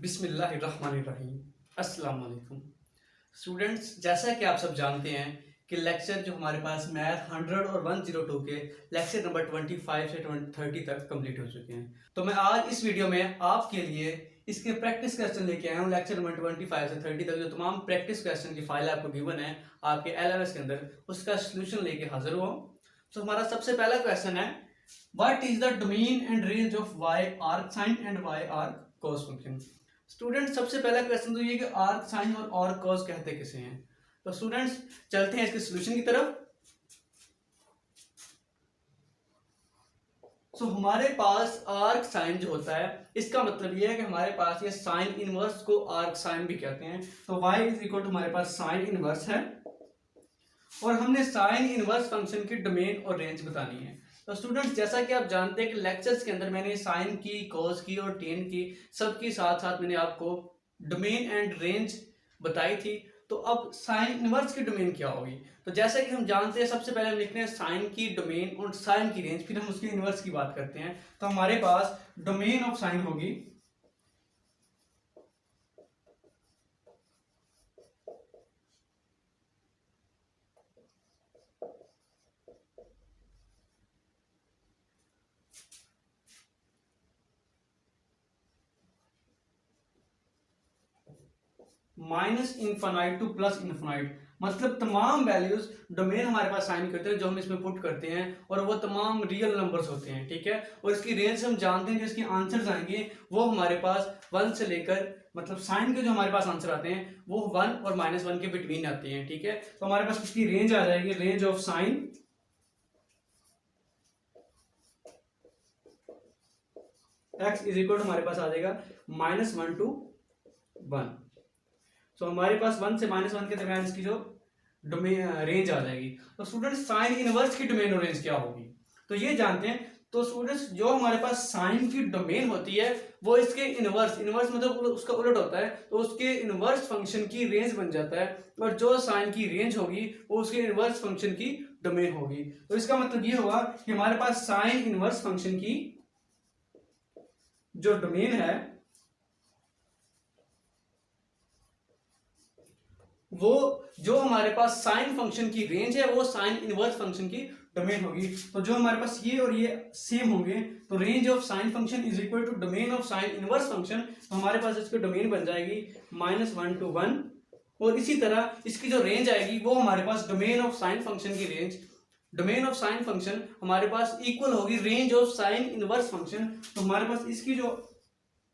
बिस्मिल्लाहिर्रहमानिर्रहीम। अस्सलाम वालेकुम स्टूडेंट्स, जैसा कि आप सब जानते हैं कि लेक्चर जो हमारे पास मैथ 100 और 102 के लेक्चर नंबर 25 से 30 तक कंप्लीट हो चुके हैं। तो मैं आज इस वीडियो में आपके लिए इसके प्रैक्टिस क्वेश्चन लेके आया हूँ। लेक्चर नंबर 25 से 30 तक जो तमाम प्रैक्टिस क्वेश्चन की फाइल आपको गिवन है आपके LMS के अंदर, उसका सोल्यूशन लेके हाजिर हुआ हूँ। तो हमारा सबसे पहला क्वेश्चन है, what is the domain and range of y arc sine and y arc cos function. Student, सबसे पहला क्वेश्चन तो ये कि आर्क साइन और आर्क कॉस कहते किसे हैं। तो स्टूडेंट्स चलते हैं इसके सॉल्यूशन की तरफ। सो हमारे पास आर्क साइन जो होता है, इसका मतलब ये है कि हमारे पास ये साइन इनवर्स को आर्क साइन भी कहते हैं। तो y इज इक्वल टू हमारे पास साइन इनवर्स है और हमने साइन इनवर्स फंक्शन की डोमेन और रेंज बतानी है। तो स्टूडेंट्स, जैसा कि आप जानते हैं कि लेक्चर्स के अंदर मैंने साइन की, कॉस की और टेन की, सबकी साथ साथ मैंने आपको डोमेन एंड रेंज बताई थी। तो अब साइन इनवर्स की डोमेन क्या होगी, तो जैसा कि हम जानते हैं सबसे पहले हम लिखते हैं साइन की डोमेन और साइन की रेंज, फिर हम उसकी इनवर्स की बात करते हैं। तो हमारे पास डोमेन ऑफ साइन होगी minus infinite two plus infinite. मतलब तमाम वैल्यूज डोमेन हमारे पास साइन करते हैं जो हम इसमें पुट करते हैं और वो तमाम रियल नंबर्स होते हैं, ठीक है। और इसकी रेंज हम जानते हैं, जो इसके आंसर्स आएंगे वो हमारे पास 1 से लेकर, मतलब साइन के जो हमारे पास आंसर आते हैं वो 1 और -1 के बिटवीन आते हैं, ठीक है। तो हमारे पास इसकी रेंज आ जाएगी, range of sine x is equal to हमारे पास आ जाएगा -1 to 1। तो हमारे पास 1 से -1 के दरमियान इसकी जो डोमेन रेंज आ जाएगी। तो स्टूडेंट्स, साइन इनवर्स की डोमेन और रेंज क्या होगी, तो ये जानते हैं। तो स्टूडेंट्स, जो हमारे पास साइन की डोमेन होती है वो इसके इनवर्स मतलब उसका उलट होता है, तो उसके इनवर्स फंक्शन की रेंज बन जाता है। और जो साइन की रेंज होगी वो उसके इनवर्स फंक्शन की डोमेन होगी। तो इसका मतलब ये होगा कि हमारे पास साइन इनवर्स फंक्शन की जो डोमेन है वो, जो हमारे पास साइन फंक्शन की रेंज है वो साइन इनवर्स फंक्शन की डोमेन होगी। तो जो हमारे पास ये और ये सेम होंगे, तो range of sine function is equal to domain of sine inverse function. तो हमारे पास इसकी डोमेन बन जाएगी -1 to 1। और इसी तरह इसकी जो रेंज आएगी वो हमारे पास डोमेन ऑफ साइन फंक्शन की range, domain of sine function हमारे पास इक्वल होगी range of sine inverse function. तो हमारे पास इसकी जो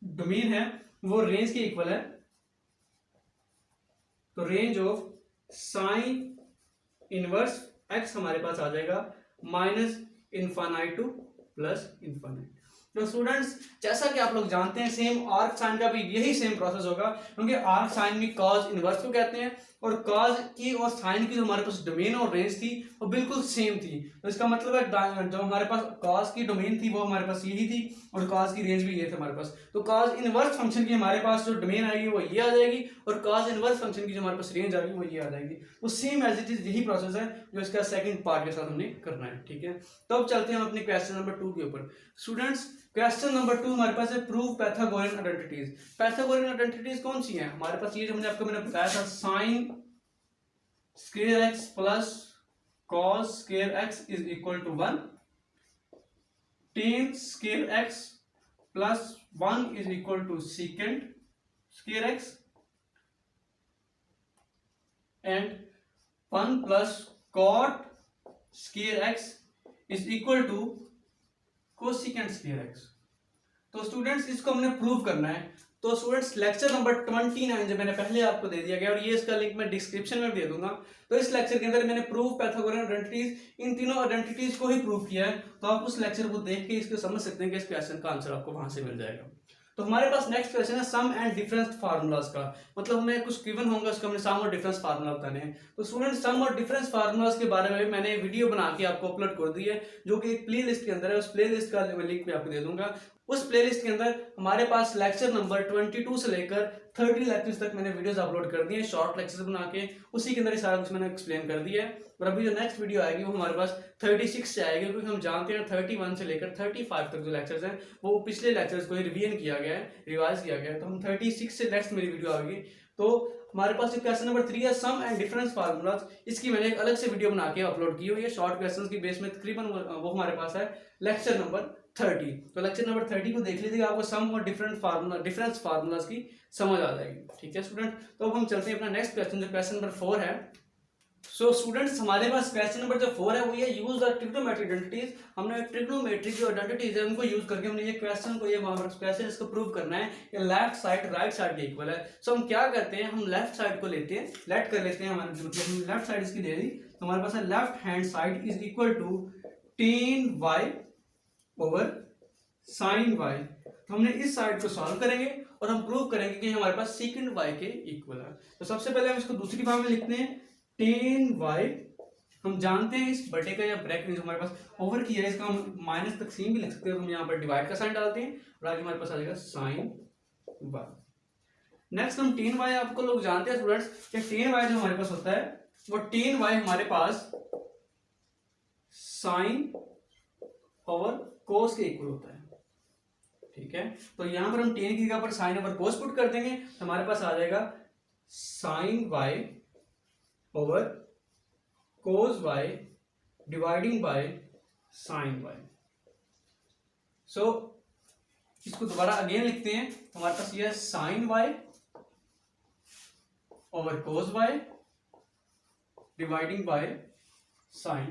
डोमेन है वो रेंज के इक्वल है। तो range of sine inverse x हमारे पास आ जाएगा -इनफाइनाइट टू +इनफाइनाइट। तो स्टूडेंट्स, जैसा कि आप लोग जानते हैं सेम आर्क साइन का भी यही सेम प्रोसेस होगा, क्योंकि आर्क साइन में कॉज इनवर्स को कहते हैं और कॉज की और साइन की जो हमारे पास डोमेन और रेंज थी वो बिल्कुल सेम थी। तो इसका मतलब है जो हमारे पास कॉज की डोमेन थी वो हमारे पास यही थी और कॉज की रेंज भी ये थी हमारे पास। तो कॉज इनवर्स फंक्शन की हमारे पास जो डोमेन आएगी वो ये आ जाएगी और कॉज इनवर्स फंक्शन की जो हमारे पास रेंज आएगी वो ये आ जाएगी। तो सेम एज इट इज यही प्रोसेस है जो इसका सेकंड पार्ट के साथ हमने करना है, ठीक है। तो अब चलते हैं हम अपने क्वेश्चन नंबर 2 के ऊपर। स्टूडेंट्स, क्वेश्चन नंबर 2 हमारे पास है, prove Pythagorean identities. Pythagorean identities कौन सी हैं हमारे पास? ये जो मैंने बताया था, sine square x plus cos square x is equal to 1, tan square x plus 1 is equal to second square x, and 1 plus cot square x is equal to cosecant square x। तो students, इसको हमने prove करना है। तो students, lecture number 29 जो मैंने पहले आपको दे दिया गया और ये इसका लिंक मैं डिस्क्रिप्शन में दे दूंगा। तो इस लेक्चर के अंदर मैंने प्रूव पैथागोरियन आइडेंटिटीज, इन तीनों आइडेंटिटीज को ही प्रूव किया है। तो आप उस लेक्चर को देख के इसको समझ सकते हैं कि इस क्वेश्चन का आंसर आपको वहां से मिल जाएगा। तो हमारे पास नेक्स्ट क्वेश्चन है सम एंड डिफरेंस फार्मूलाज का। मतलब हमें कुछ गिवन होगा, उसका हमने सम और डिफरेंस फार्मूला बताने हैं। तो स्टूडेंट, सम और डिफरेंस फार्मूलाज के बारे में मैंने वीडियो बना के आपको अपलोड कर दी है, जो कि एक प्ले लिस्ट के अंदर है। उस प्ले लिस्ट का लिंक मैं आपको दे दूंगा। उस प्लेलिस्ट के अंदर हमारे पास लेक्चर नंबर 22 से लेकर 30 लेक्चर्स तक मैंने वीडियोस अपलोड कर दिए हैं, शॉर्ट लेक्चर्स बना के, उसी के अंदर ही सारा कुछ मैंने एक्सप्लेन कर दिया है। और अभी जो नेक्स्ट वीडियो आएगी वो हमारे पास 36 से आएगी, क्योंकि हम जानते हैं 31 से लेकर 35 तक जो लेक्चर्स हैं वो पिछले लेक्चर्स को रिवीजन किया गया है, रिवाइज किया गया है। तो हम 36 से नेक्स्ट मेरी वीडियो आएगी। तो हमारे पास जो क्वेश्चन नंबर 3 है, सम एंड डिफरेंस फार्मूलाज, इसकी मैंने एक अलग से वीडियो बना के अपलोड की हुई है शॉर्ट क्वेश्चंस की बेस में। तकरीबन वो हमारे पास है लेक्चर नंबर 30। तो लेक्चर नंबर 30 को देख लीजिएगा, आपको सम और डिफरेंस फार्मूलाज की समझ आ जाएगी। ठीक है स्टूडेंट, तो अब हम चलते हैं अपना नेक्स्ट क्वेश्चन, जो क्वेश्चन नंबर 4 है। सो स्टूडेंट्स, हमारे पास क्वेश्चन नंबर जो 4 है वो ये यूज द ट्रिग्नोमेट्रिक आइडेंटिटीज। हमने ट्रिग्नोमेट्रिक जो आइडेंटिटीज है उनको यूज करके हमने ये क्वेश्चन को, ये क्वेश्चन इसको प्रूव करना है कि लेफ्ट साइड राइट साइड के इक्वल है। सो हम क्या करते हैं, हम लेफ्ट साइड को लेते हैं, लेट कर लेते हैं हमारे, मतलब हम लेफ्ट साइड इसकी ले ली, तो हमारे पास है left hand side is equal to tan y over sin y। तो हमने इस साइड को सॉल्व करेंगे और हम प्रूव करेंगे कि हमारे पास सेकंड y के इक्वल है। तो सबसे पहले हम इसको दूसरी फॉर्म में लिखते हैं, tan y, हम जानते हैं इस बटे का या ब्रैकेट जो हमारे पास ओवर किया है इसका हम माइनस तकसीम भी लिख सकते हैं। हम यहाँ पर डिवाइड का साइन डालते हैं और आगे हमारे पास आ जाएगा sin y। नेक्स्ट हम tan y, आपको लोग जानते हैं स्टूडेंट्स कि tan y जो हमारे पास होता है वो tan y हमारे पास sin ओवर cos के इक्वल होता है। ठीक है, तो यहां पर हम tan की जगह पर sin ओवर cos पुट कर देंगे, तो हमारे पास आ जाएगा sin y over cos y dividing by sin y। सो इसको दोबारा अगेन लिखते हैं, हमारे पास ये है sin y over cos y dividing by sin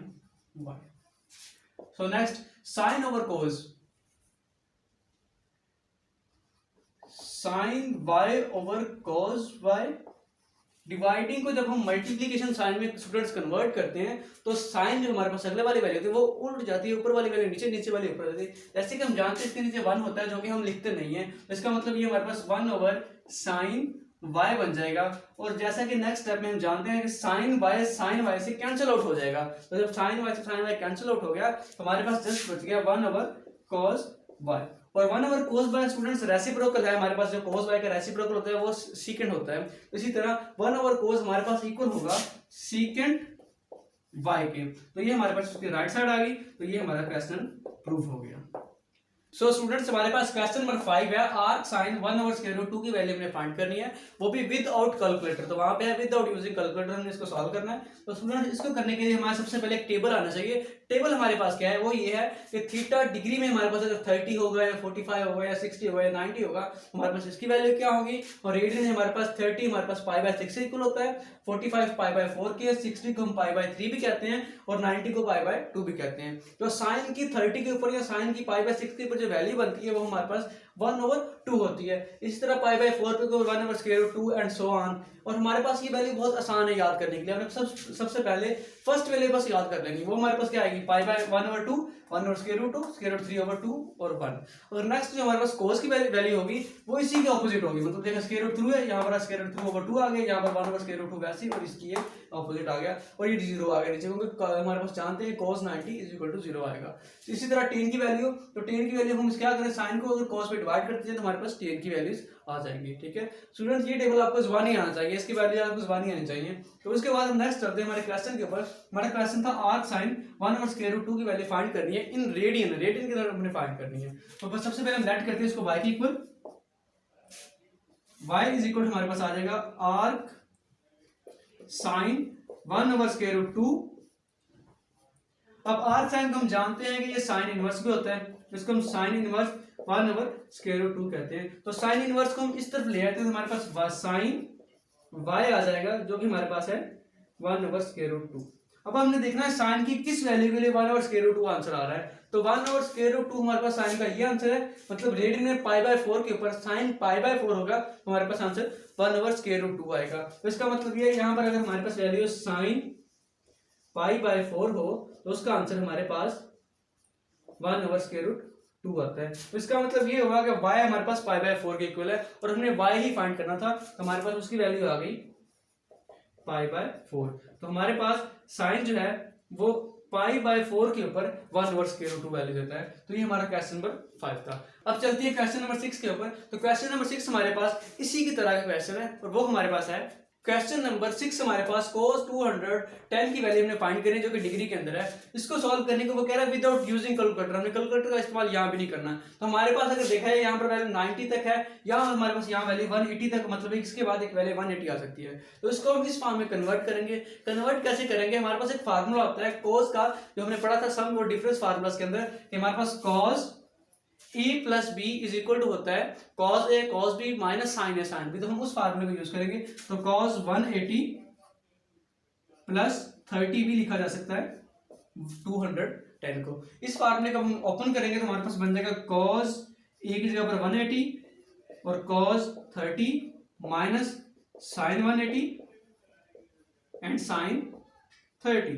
y। So next sin over cos, sin y over cos y dividing को जब हम मल्टीप्लीकेशन साइन में स्टूडेंट्स कन्वर्ट करते हैं तो साइन जो हमारे पास अगले वाली वैल्यू होती है वो उल्ट जाती है, ऊपर वाली वैल्यू नीचे, नीचे वाली ऊपर जाती है। जैसे कि हम जानते हैं इसके नीचे 1 होता है जो कि हम लिखते नहीं है, तो इसका मतलब ये हमारे पास 1 ओवर sin y बन जाएगा। और जैसा कि नेक्स्ट स्टेप में हम जानते हैं कि sin y से कैंसिल आउट हो जाएगा, तो जब sin y से sin y कैंसिल आउट हो गया तो हमारे पास जस्ट बच गया 1 ओवर cos y। और 1 over cos y students reciprocal है, हमारे पास जो cos y का रेसिप्रोकल होता है वो सीकेंड होता है। इसी तरह 1 ओवर cos हमारे पास इक्वल होगा सीकेंड y के। तो ये हमारे पास उसकी राइट साइड आ गई, तो ये हमारा क्वेश्चन प्रूफ हो गया। सो स्टूडेंट्स, हमारे पास क्वेश्चन नंबर 5 है, arc sine 1 over square root 2 की वैल्यू हमने फाइंड करनी है, वो भी विदाउट कैलकुलेटर। तो वहां पे है विदाउट यूजिंग कैलकुलेटर, हमने इसको सॉल्व करना है। तो स्टूडेंट, इसको करने के लिए हमारे सबसे पहले एक टेबल आना चाहिए। टेबल हमारे पास क्या है, वो ये है कि थीटा डिग्री में हमारे पास अगर 30 होगा या 45 होगा या 60 होगा या 90 होगा, हमारे पास इसकी वैल्यू क्या होगी। और रेडियन है हमारे पास 30, हमारे पास π/6 से इक्वल होता है, 45 π/4 के, 60 को हम π/3 भी कहते हैं और 90 को π/2 भी कहते हैं। तो साइन की 30 के ऊपर या साइन की π/6 के ऊपर जो वैल्यू बनती है वो हमारे पास 1 ओवर 2 होती है। इसी तरह π/4 पे 1 over square root 2 and so on. और हमारे पास ये वैल्यू बहुत आसान है याद करने के लिए, हमें सबसे पहले फर्स्ट वैल्यू बस याद कर लेंगे, वो हमारे पास क्या आएगी, π/1 over 2, 1 over square root 2, square root 3 over 2 और 1। और नेक्स्ट जो हमारे पास cos की वैल्यू होगी वो इसी के ऑपोजिट होगी, मतलब देखो स्क्वायर रूट 3 है, यहाँ पर स्क्वायर रूट 3 ओवर 2 आ गया, यहाँ पर 1 ओवर स्क्वायर रूट 2 वैसे, और इसकी ये ऑपोजिट आ गया और ये 0 आ गया नीचे, क्योंकि हमारे पास जानते हैं cos 90 इज इक्वल टू 0 आएगा। तो इसी तरह tan की वैल्यू, तो tan की वैल्यू हम क्या करें, साइन को अगर cos पे डिवाइड करते हैं तो हमारे पास tan की वैल्यूज आ जाएंगी। ठीक है स्टूडेंट्स, ये टेबल आपको जुबानी आना चाहिए, इसकी वैल्यू आपको जुबानी आनी चाहिए। तो उसके बाद हम नेक्स्ट चलते हैं हमारे क्वेश्चन के ऊपर। हमारा क्वेश्चन था arc sine 1 over square root 2 की वैल्यू फाइंड करनी है इन रेडियन, रेडियन की तरफ हमने फाइंड करनी है। तो बस सबसे पहले हम लेट करते हैं इसको y के इक्वल, y इज इक्वल हमारे पास आ जाएगा arc sine 1 over square root 2। अब आर्क साइन को हम जानते हैं कि ये साइन इनवर्स भी होता है, इसको हम sine inverse 1 over square root 2 कहते हैं। तो साइन इनवर्स को हम इस तरफ ले आते हैं तो हमारे पास साइन y आ जाएगा जो कि हमारे पास है 1 ओवर स्क्वायर रूट 2। अब हमने देखना है साइन की किस वैल्यू के लिए 1 ओवर स्क्वायर रूट 2 आंसर आ रहा है। तो 1 ओवर स्क्वायर रूट 2 हमारे पास साइन का ये आंसर है, मतलब रेडियन में π/4 के ऊपर साइन π/4 होगा तो हमारे पास आंसर 1 ओवर स्क्वायर रूट 2 आएगा। तो इसका मतलब ये यहाँ पर अगर हमारे पास वैल्यू साइन π/4 हो तो उसका आंसर हमारे पास 1 ओवर स्क्वायर रूट 2 आता है। तो इसका मतलब ये होगा कि y हमारे पास π/4 के इक्वल है और हमने y ही फाइंड करना था, तो हमारे पास उसकी वैल्यू आ गई π/4। तो हमारे पास साइन जो है वो π/4 के ऊपर 1 ओवर स्क्वायर रूट 2 वैल्यू देता है। तो ये हमारा क्वेश्चन नंबर 5 था। अब चलती है क्वेश्चन नंबर 6 के ऊपर। तो क्वेश्चन नंबर 6 हमारे पास इसी की तरह का क्वेश्चन है और वो हमारे पास है क्वेश्चन नंबर 6 हमारे पास cos 210 की वैल्यू हमने फाइंड करनी है जो कि डिग्री के अंदर है। इसको सॉल्व करने को वो कह रहा है विदाउट यूजिंग कैलकुलेटर, हमने कैलकुलेटर का इस्तेमाल यहाँ भी नहीं करना। तो हमारे पास अगर देखा है यहाँ पर वैल्यू 90 तक है, या हमारे पास यहाँ वैल्यू 180 तक, मतलब इसके बाद एक वैल्यू 180 आ सकती है। तो इसको हम इस फॉर्म में कन्वर्ट करेंगे। कन्वर्ट कैसे करेंगे, हमारे पास एक फार्मूला होता है cos का, जो हमने पढ़ा था सम और डिफरेंस फार्मूलास के अंदर, कि हमारे पास cos e plus B is equal to होता है cos a cos b minus sine a sine b। तो हम उस फार्मूले को यूज करेंगे। तो cos 180 प्लस 30 भी लिखा जा सकता है 210 को। इस फार्मूले को हम ओपन करेंगे तो हमारे पास बन जाएगा cos a की जगह पर 180 और cos 30 minus sine 180 and sine 30।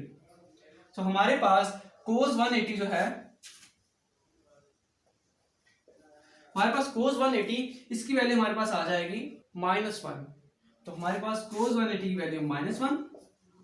तो हमारे पास cos 180 जो है, हमारे पास cos 180 इसकी वैल्यू हमारे पास आ जाएगी -1। तो हमारे पास cos 180 की वैल्यू -1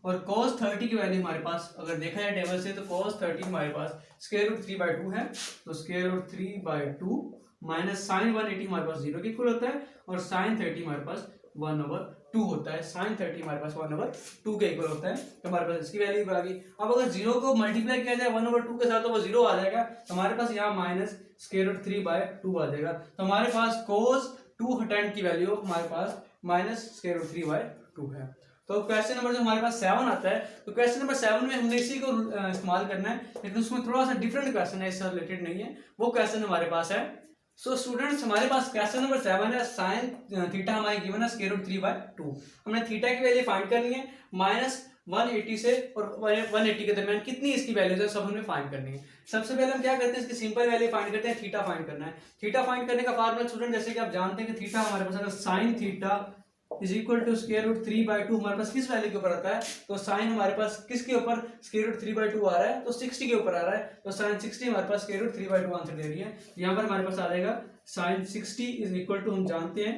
और cos 30 की वैल्यू हमारे पास अगर देखा जाए टेबल से तो cos 30 हमारे पास स्क्वायर रूट 3/2 है। तो स्क्वायर रूट 3/2 माइनस साइन 180 हमारे पास 0 के इक्वल होता है और साइन 30 हमारे पास 1/2 होता है। साइन 30 हमारे पास 1/2 के इक्वल होता है। तो हमारे पास इसकी वैल्यू आ गई। अब अगर 0 को मल्टीप्लाई किया जाए 1/2 के साथ तो वो 0 आ जाएगा। तो हमारे पास यहाँ माइनस स्क्वायर रूट 3/2 आ जाएगा। तो हमारे पास cos 210 की वैल्यू हमारे पास माइनस स्क्वायर रूट 3/2 है। तो क्वेश्चन नंबर जो हमारे पास 7 आता है, तो क्वेश्चन नंबर 7 में हमने इसी को इस्तेमाल करना है, लेकिन उसमें थोड़ा सा डिफरेंट क्वेश्चन है, इससे रिलेटेड नहीं है। वो क्वेश्चन हमारे पास है, सो स्टूडेंट्स हमारे पास क्वेश्चन नंबर 7 है, साइन थीटा हमारी गिवन है स्क्वायर रूट 3/2। हमने थीटा की वैल्यू फाइंड करनी है माइनस 180 से और 180 के दरमियान कितनी इसकी वैल्यूज है सब हमें फाइंड करनी है। सबसे पहले हम क्या करते हैं, इसकी सिंपल वैल्यू फाइंड करते हैं, थीटा फाइंड करना है। थीटा फाइंड करने का फार्मूला स्टूडेंट जैसे कि आप जानते हैं कि थीटा हमारे पास अगर sine theta is equal to square root 3/2 हमारे पास किस वैल्यू के ऊपर आता है, तो साइन हमारे पास किसके ऊपर स्क्वायर रूट 3/2 आ रहा है, तो 60 के ऊपर आ रहा है। तो साइन 60 हमारे पास स्क्वायर रूट 3/2 आंसर दे रही है। यहाँ पर हमारे पास आ जाएगा साइन 60 इज इक्वल टू, हम जानते हैं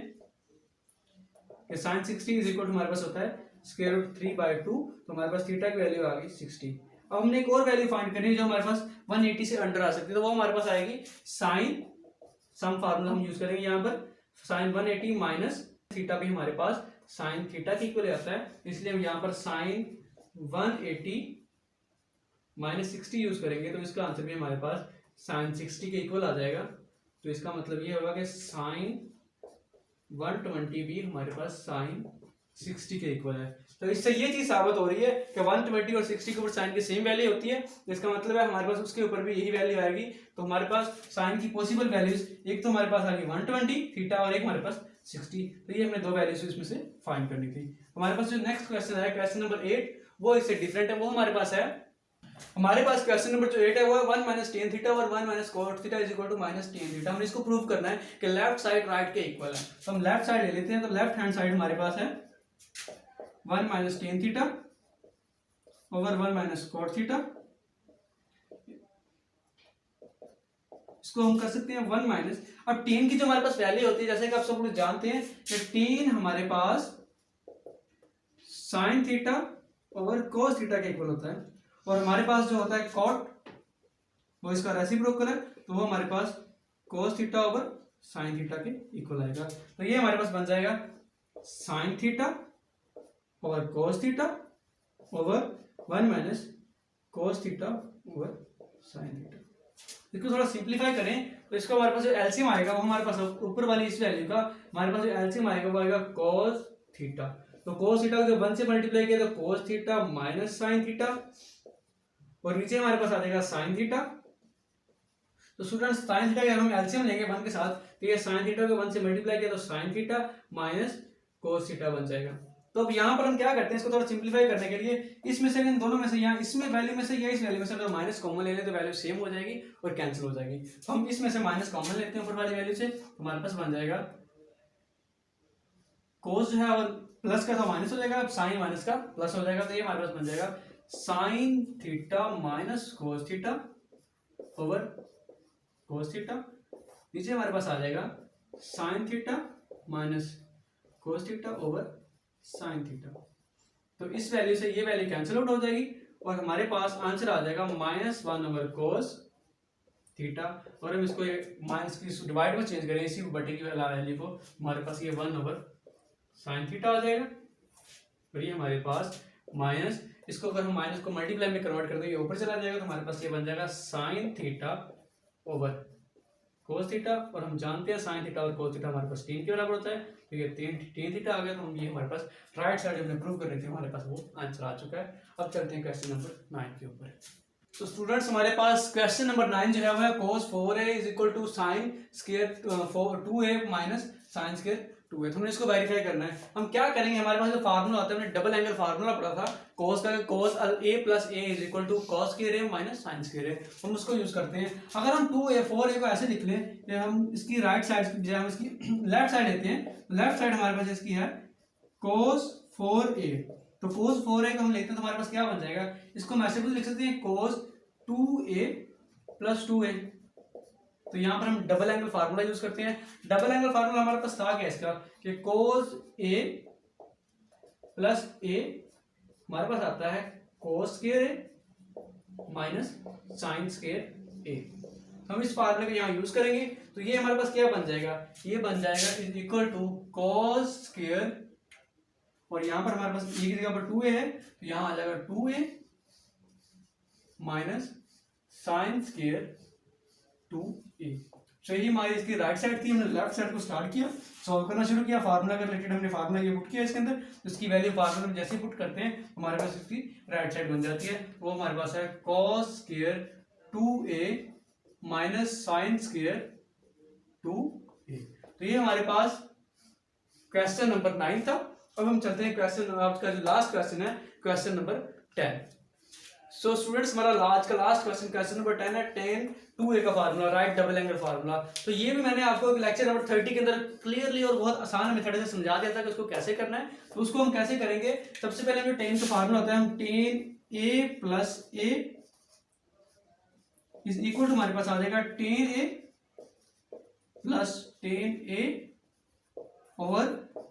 कि साइन 60 इज इक्वल टू हमारे पास होता है स्क्वायर रूट 3/2। तो हमारे पास थीटा की वैल्यू आ गई 60। अब हमने एक और वैल्यू फाइंड करनी है जो हमारे पास 180 से अंडर आ सकती है। तो वो हमारे पास आएगी साइन, सम फार्मूला हम यूज करेंगे यहाँ पर, साइन 180 माइनस थीटा भी हमारे पास साइन थीटा की इक्वल आता है, इसलिए हम यहाँ पर साइन 180 माइनस 60 यूज करेंगे। तो इसका आंसर भी हमारे पास साइन 60 के इक्वल आ जाएगा। तो इसका मतलब ये होगा कि साइन 120 भी हमारे पास साइन 60 के इक्वल है। तो इससे ये चीज साबित हो रही है कि 120 और 60 के ऊपर साइन की सेम वैल्यू होती है। तो इसका मतलब है हमारे पास उसके ऊपर भी यही वैल्यू आएगी। तो हमारे पास साइन की पॉसिबल वैल्यूज, एक तो हमारे पास आ गई 120 थीटा और एक हमारे पास 60। तो ये हमने दो वैल्यूज इसमें से फाइंड करनी थी। हमारे पास जो नेक्स्ट क्वेश्चन है, क्वेश्चन नंबर 8, वो इससे डिफरेंट है। वो हमारे पास है, हमारे पास क्वेश्चन नंबर जो 8 है वो है 1 माइनस टेन थीटा और 1 minus cot theta is equal to minus tan theta. हमने इसको प्रूव करना है कि लेफ्ट साइड राइट के इक्वल है। तो हम लेफ्ट साइड ले लेते हैं। तो लेफ्ट हैंड साइड हमारे पास है 1 minus tan theta over 1 minus cot theta. इसको हम कर सकते हैं 1 माइनस, अब टेन की जो हमारे पास वैल्यू होती है, जैसे कि आप सब लोग जानते हैं कि टेन हमारे पास sine theta over cos theta के इक्वल होता है, और हमारे पास जो होता है कॉट, वो इसका रेसिप्रोकल है, तो वो हमारे पास cos theta over sine theta के इक्वल आएगा। तो ये हमारे पास बन जाएगा sine theta over cos theta over 1 minus cos theta over sine theta. इसको थोड़ा सिंप्लीफाई करें तो इसका हमारे पास जो एलसीएम आएगा वो हमारे पास ऊपर वाली इस वैल्यू का हमारे पास जो एलसीएम आएगा वो आएगा कोस थीटा। तो कोस थीटा को 1 से मल्टीप्लाई किया तो cos theta minus sine theta, और नीचे हमारे पास आ जाएगा साइन थीटा। तो स्टूडेंट्स साइन थीटा का हम एलसीएम लेंगे 1 के साथ, तो ये साइन थीटा को 1 से मल्टीप्लाई किया तो sine theta minus cos theta बन जाएगा। तो अब यहाँ पर हम क्या करते हैं, इसको थोड़ा सिंप्लीफाई करने के लिए इसमें से, इन दोनों में से, यहाँ इसमें वैल्यू में से या इस वैल्यू में से अगर माइनस कॉमन ले लें तो वैल्यू सेम हो जाएगी और कैंसिल हो जाएगी। तो हम इसमें से माइनस कॉमन लेते हैं ऊपर वाली वैल्यू से, हमारे पास बन जाएगा कोस जो है और प्लस का था माइनस हो जाएगा, अब साइन माइनस का प्लस हो जाएगा। तो ये हमारे पास बन जाएगा sine theta minus cos theta over cos theta. नीचे हमारे पास आ जाएगा sine theta minus cos theta over sine theta. तो इस वैल्यू से ये वैल्यू कैंसिल आउट हो जाएगी और हमारे पास आंसर आ जाएगा -1 ओवर कोस थीटा, और हम इसको माइनस की डिवाइड में चेंज करें इसी बटे की वैल्यू को, हमारे पास ये 1/sin थीटा आ जाएगा। और ये हमारे पास माइनस, इसको अगर हम माइनस को मल्टीप्लाई में कन्वर्ट कर दें ये ऊपर चला जाएगा, तो हमारे पास ये बन जाएगा sin theta over cos theta, और हम जानते हैं sin थीटा और cos थीटा हमारे पास 3 के बराबर होता है, तो ये 3 थीटा आ गया। तो हम ये हमारे पास राइट साइड हमने प्रूव कर रही थी, हमारे पास वो आंसर आ चुका है। अब चलते हैं क्वेश्चन नंबर 9 के ऊपर। तो स्टूडेंट्स हमारे पास क्वेश्चन नंबर 9 जो है वो है cos 4a is equal to sin square 2a minus sin square 2a। तो हमने इसको वेरीफाई करना है। हम क्या करेंगे, हमारे पास जो फार्मूला होता है, हमने डबल एंगल फार्मूला पढ़ा था cos का, cos a plus a is equal to cos square a minus sin square a, हम उसको यूज करते हैं। अगर हम 2a 4a को ऐसे लिख लें कि हम इसकी राइट साइड जो हम इसकी लेफ्ट साइड लेते हैं, लेफ्ट साइड हमारे पास इसकी है cos 4a, तो cos 4a को हम लेते हैं तो हमारे पास क्या बन जाएगा, इसको हम ऐसे भी लिख सकते हैं cos 2a प्लस 2a। तो यहाँ पर हम डबल एंगल फार्मूला यूज करते हैं। डबल एंगल फार्मूला हमारे पास था क्या इसका, कि cos a प्लस a हमारे पास आता है cos square a minus sin square a। हम इस फार्मूले को यहाँ यूज करेंगे, तो ये हमारे पास क्या बन जाएगा, ये बन जाएगा is equal to cos square, और यहाँ पर हमारे पास ये की जगह पर 2a है, तो यहाँ आ जाएगा 2a minus sin square 2a। तो ये हमारी इसकी राइट साइड थी, हमने लेफ्ट साइड को स्टार्ट किया, सॉल्व करना शुरू किया, फार्मूला के रिलेटेड हमने फार्मूला ये पुट किया इसके अंदर, तो इसकी वैल्यू फार्मूला में जैसे पुट करते हैं हमारे पास इसकी राइट साइड बन जाती है। वो हमारे पास है cos square 2a minus sin square 2a। तो ये हमारे पास क्वेश्चन नंबर 9 था। अब हम चलते हैं क्वेश्चन, आपका जो लास्ट क्वेश्चन है क्वेश्चन नंबर 10। सो स्टूडेंट्स हमारा आज का लास्ट क्वेश्चन, क्वेश्चन नंबर 10 है tan 2a का formula, right double angle formula. तो ये भी मैंने आपको लेक्चर नंबर 30 के अंदर क्लियरली और बहुत आसान मेथड से समझा दिया था कि उसको कैसे करना है। तो उसको हम कैसे करेंगे, सबसे पहले जो tan का फार्मूला होता है, हम tan a plus a is equal to हमारे पास आ जाएगा tan a plus tan a over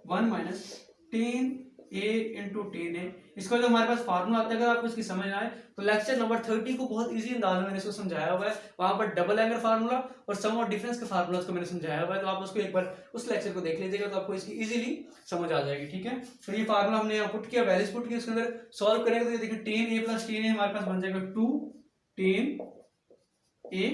1 minus tan a into tan a। इसका जो हमारे पास फार्मूला आता है, अगर आपको इसकी समझ आए तो लेक्चर नंबर 30 को बहुत इजी अंदाज में मैंने इसको समझाया हुआ है। वहां पर डबल एंगल फार्मूला और सम और डिफरेंस के फार्मूला को मैंने समझाया हुआ है, तो आप उसको एक बार उस लेक्चर को देख लीजिएगा, तो आपको इसकी इजीली समझ आ जाएगी। ठीक है, तो ये फार्मूला हमने यहाँ पुट किया, वैल्यूज पुट किया, इसके अंदर सॉल्व करेंगे तो ये देखिए tan a plus tan a हमारे पास बन जाएगा 2 tan a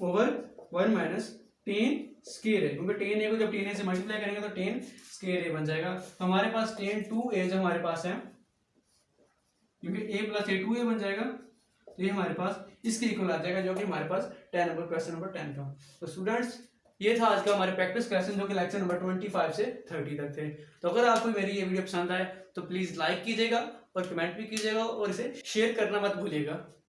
over 1 minus tan square a, क्योंकि tan a को जब tan a से मल्टीप्लाई करेंगे तो tan स्क्वायर a बन जाएगा। तो हमारे पास tan 2a जो हमारे पास है, क्योंकि a प्लस a 2a बन जाएगा, तो ये हमारे पास इसके इक्वल आ जाएगा, जो कि हमारे पास 10 नंबर क्वेश्चन नंबर 10 का। तो स्टूडेंट्स ये था आज का हमारे प्रैक्टिस क्वेश्चन, जो कि लेक्चर नंबर 25 से 30 तक थे। तो अगर आपको मेरी ये वीडियो पसंद आए तो प्लीज लाइक कीजिएगा और कमेंट भी कीजिएगा और इसे शेयर करना मत भूलिएगा।